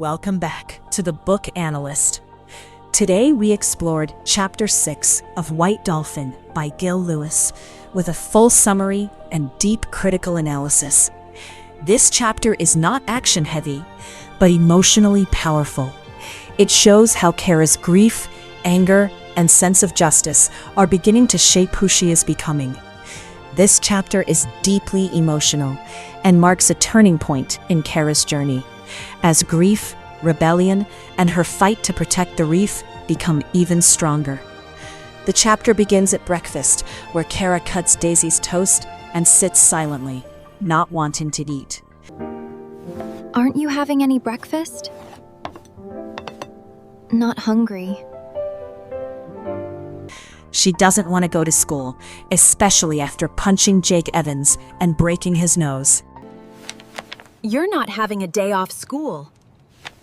Welcome back to the book Analyst. Today we explored Chapter 6 of White Dolphin by Gill Lewis with a full summary and deep critical analysis. This chapter is not action-heavy, but emotionally powerful. It shows how Kara's grief, anger, and sense of justice are beginning to shape who she is becoming. This chapter is deeply emotional and marks a turning point in Kara's journey, as grief, rebellion, and her fight to protect the reef become even stronger. The chapter begins at breakfast, where Kara cuts Daisy's toast and sits silently, not wanting to eat. Aren't you having any breakfast? Not hungry. She doesn't want to go to school, especially after punching Jake Evans and breaking his nose. You're not having a day off school.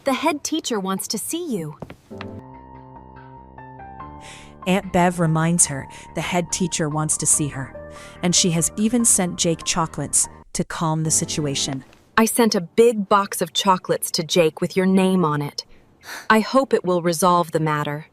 The head teacher wants to see you. Aunt Bev reminds her the head teacher wants to see her, and she has even sent Jake chocolates to calm the situation. I sent a big box of chocolates to Jake with your name on it. I hope it will resolve the matter.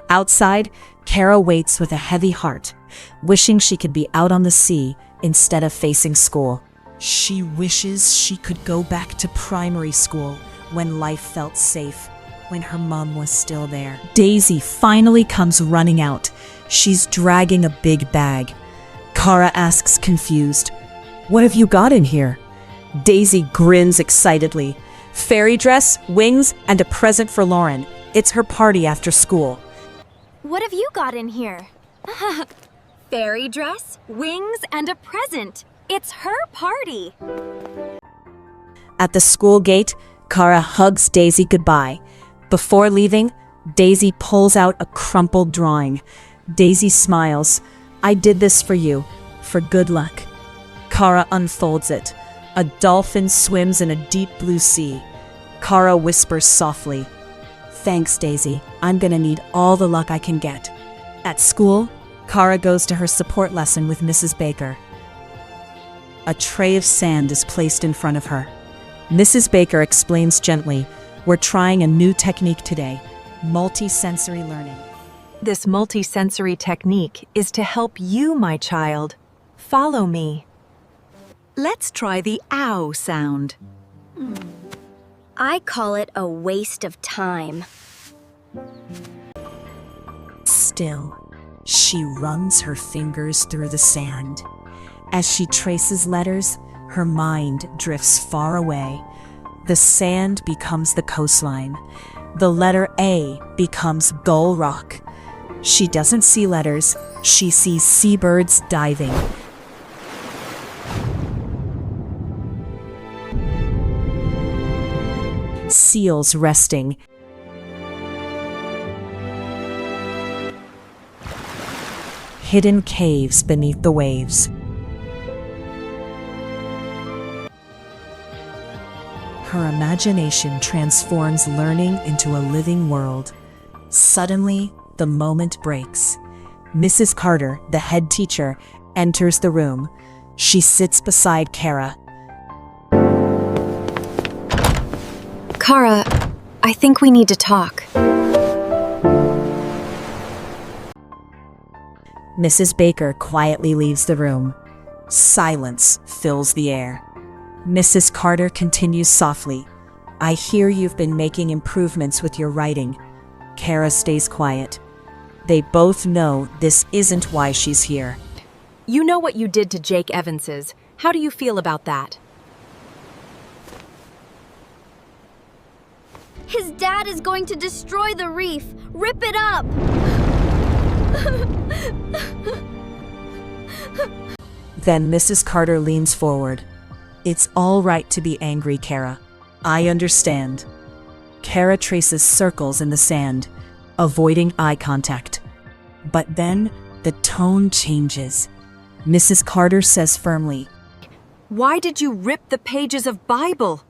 Outside, Kara waits with a heavy heart, wishing she could be out on the sea instead of facing school. She wishes she could go back to primary school when life felt safe, when her mom was still there. Daisy finally comes running out. She's dragging a big bag. Kara asks confused, "What have you got in here?" Daisy grins excitedly. Fairy dress, wings, and a present for Lauren. It's her party after school. What have you got in here? Fairy dress, wings, and a present. It's her party. At the school gate, Kara hugs Daisy goodbye. Before leaving, Daisy pulls out a crumpled drawing. Daisy smiles. "I did this for you, for good luck." Kara unfolds it. A dolphin swims in a deep blue sea. Kara whispers softly, "Thanks, Daisy. I'm gonna need all the luck I can get." At school, Kara goes to her support lesson with Mrs. Baker. A tray of sand is placed in front of her. Mrs. Baker explains gently, "We're trying a new technique today, multi-sensory learning." This multi-sensory technique is to help you, my child. Follow me. Let's try the ow sound. I call it a waste of time. Still, she runs her fingers through the sand. As she traces letters, her mind drifts far away. The sand becomes the coastline. The letter A becomes Gull Rock. She doesn't see letters, she sees seabirds diving. Seals resting. Hidden caves beneath the waves. Her imagination transforms learning into a living world. Suddenly, the moment breaks. Mrs. Carter, the head teacher, enters the room. She sits beside Kara. Kara, I think we need to talk. Mrs. Baker quietly leaves the room. Silence fills the air. Mrs. Carter continues softly, "I hear you've been making improvements with your writing." Kara stays quiet. They both know this isn't why she's here. You know what you did to Jake Evans's. How do you feel about that? His dad is going to destroy the reef. Rip it up! Then Mrs. Carter leans forward. "It's all right to be angry, Kara. I understand." Kara traces circles in the sand, avoiding eye contact. But then the tone changes. Mrs. Carter says firmly, Why did you rip the pages of Bible?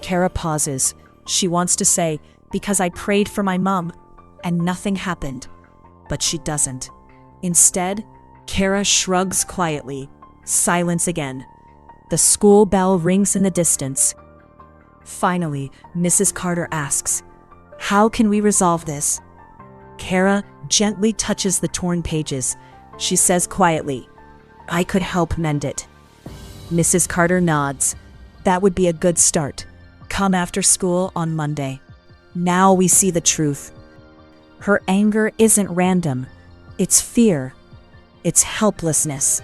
Kara pauses. She wants to say, "Because I prayed for my mom, and nothing happened." But she doesn't. Instead, Kara shrugs quietly. Silence again. The school bell rings in the distance. Finally, Mrs. Carter asks, "How can we resolve this?" Kara gently touches the torn pages. She says quietly, "I could help mend it." Mrs. Carter nods. "That would be a good start. Come after school on Monday." Now we see the truth. Her anger isn't random. It's fear. It's helplessness.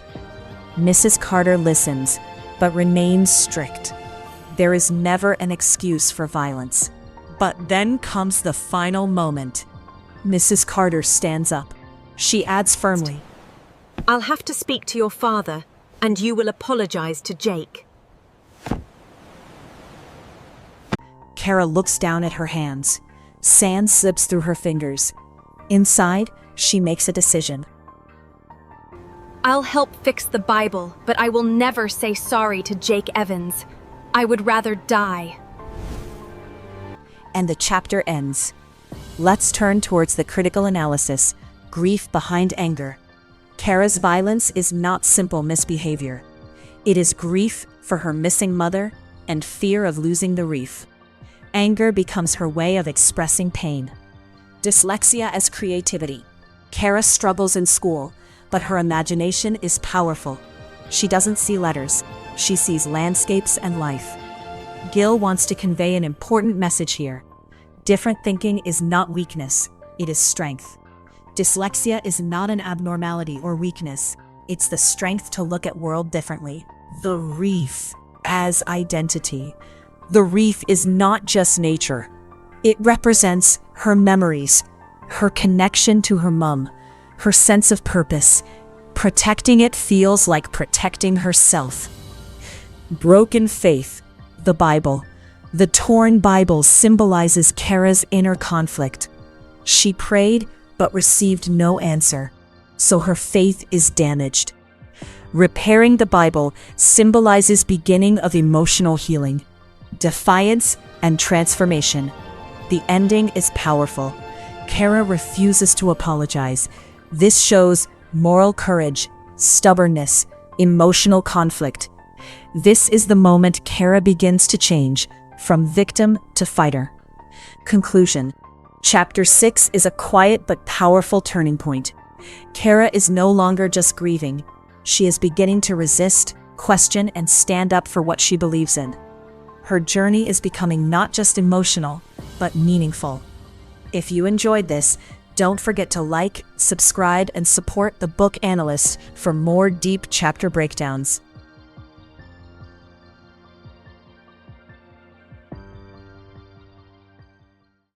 Mrs. Carter listens, but remains strict. There is never an excuse for violence. But then comes the final moment. Mrs. Carter stands up. She adds firmly, I'll have to speak to your father, and you will apologize to Jake. Kara looks down at her hands. Sand slips through her fingers. Inside, she makes a decision. I'll help fix the Bible, but I will never say sorry to Jake Evans. I would rather die. And the chapter ends. Let's turn towards the critical analysis, grief behind anger. Kara's violence is not simple misbehavior. It is grief for her missing mother and fear of losing the reef. Anger becomes her way of expressing pain. Dyslexia as creativity. Kara struggles in school, but her imagination is powerful. She doesn't see letters. She sees landscapes and life. Gill wants to convey an important message here. Different thinking is not weakness, it is strength. Dyslexia is not an abnormality or weakness. It's the strength to look at world differently. The reef as identity. The reef is not just nature. It represents her memories, her connection to her mom, her sense of purpose. Protecting it feels like protecting herself. Broken faith, the Bible. The torn Bible symbolizes Kara's inner conflict. She prayed but received no answer, so her faith is damaged. Repairing the Bible symbolizes beginning of emotional healing, defiance, and transformation. The ending is powerful. Kara refuses to apologize. This shows moral courage, stubbornness, emotional conflict. This is the moment Kara begins to change from victim to fighter. Conclusion. Chapter 6 is a quiet but powerful turning point. Kara is no longer just grieving. She is beginning to resist, question, and stand up for what she believes in. Her journey is becoming not just emotional, but meaningful. If you enjoyed this, don't forget to like, subscribe, and support the Book Analyst for more deep chapter breakdowns.